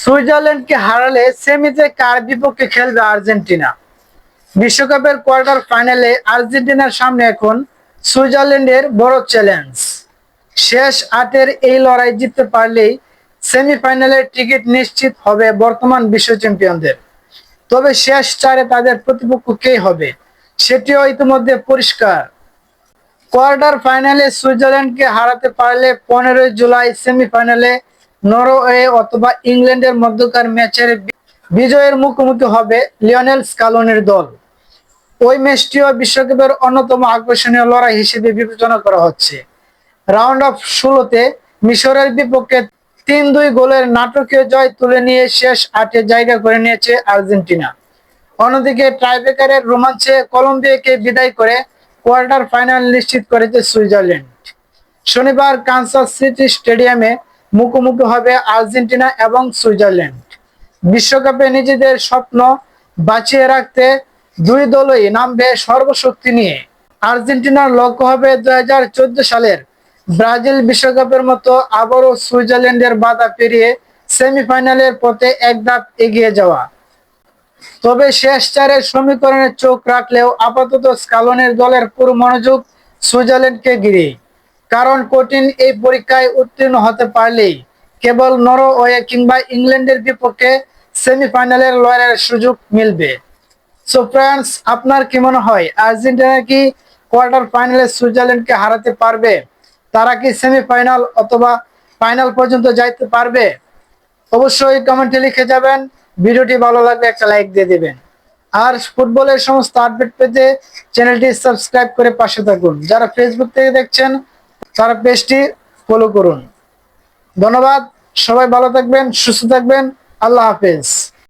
সুইজারল্যান্ডকে হারালে সেমিতে কার বিপক্ষে খেলবে আর্জেন্টিনা? বিশ্বকাপের কোয়ার্টার ফাইনালে আর্জেন্টিনার সামনে এখন সুইজারল্যান্ডের বড় চ্যালেঞ্জ। শেষ 8-এর এই লড়াই জিততে পারলেই সেমিফাইনালের টিকিট নিশ্চিত হবে বর্তমান বিশ্ব চ্যাম্পিয়নদের। তবে শেষ 4-এ তাদের প্রতিপক্ষ কে হবে সেটিও ইতিমধ্যে পরিষ্কার। কোয়ার্টার ফাইনালে সুইজারল্যান্ডকে হারাতে পারলে 15 জুলাই সেমিফাইনালে নরওয়ে অথবা ইংল্যান্ডের মধ্যকার ম্যাচের বিজয়ের মুখোমুখি হবে লিওনেল স্কালোনির দল। ওই ম্যাচটিও বিশ্বকাপের অন্যতম আকর্ষণীয় লড়াই হিসেবে বিবেচনা করা হচ্ছে। রাউন্ড অফ 16-তে মিশরের বিপক্ষে 3-2 গোলের নাটকীয় জয় তুলে নিয়ে শেষ 8-এ জায়গা করে নিয়েছে আর্জেন্টিনা। অন্যদিকে টাইব্রেকারের রোমাঞ্চে কলম্বিয়াকে বিদায় করে কোয়ার্টার ফাইনাল নিশ্চিত করেছে সুইজারল্যান্ড। শনিবার কানসাস সিটি স্টেডিয়ামে মুখোমুখি হবে আর্জেন্টিনা এবং সুইজারল্যান্ড। বিশ্বকাপে নিজেদের স্বপ্ন বাঁচিয়ে রাখতে দুই দলই নামবে সর্বশক্তি নিয়ে। আর্জেন্টিনার লক্ষ্য হবে 2014 সালের ব্রাজিল বিশ্বকাপের মতো আবারও সুইজারল্যান্ডের বাধা পেরিয়ে সেমিফাইনালের পথে এক ধাপ এগিয়ে যাওয়া। তবে শেষ 4-এর সমীকরণে চোখ রাখলেও আপাতত স্কালোনির দলের পুরো মনোযোগ সুইজারল্যান্ডকে ঘিরে। কারণ কঠিন এই পরীক্ষায় উত্তীর্ণ হতে পারলেই কেবল নরওয়ে কিংবা ইংল্যান্ডের বিপক্ষে সেমিফাইনালের লড়াইয়ের সুযোগ মিলবে। সো ফ্রেন্ডস, আপনার কি মনে হয় আর্জেন্টিনা কি কোয়ার্টার ফাইনালে সুইজারল্যান্ডকে হারাতে পারবে? তারা কি সেমিফাইনাল অথবা ফাইনাল পর্যন্ত যাইতে পারবে? অবশ্যই কমেন্টে লিখে যাবেন। ভিডিওটি ভালো লাগলে একটা লাইক দিয়ে দিবেন। আর ফুটবলের সমস্ত আপডেট পেতে চ্যানেলটি সাবস্ক্রাইব করে পাশে থাকুন। যারা ফেসবুক থেকে দেখছেন তারা পেজটি ফলো করুন। ধন্যবাদ। সবাই ভালো থাকবেন, সুস্থ থাকবেন। আল্লাহ হাফেজ।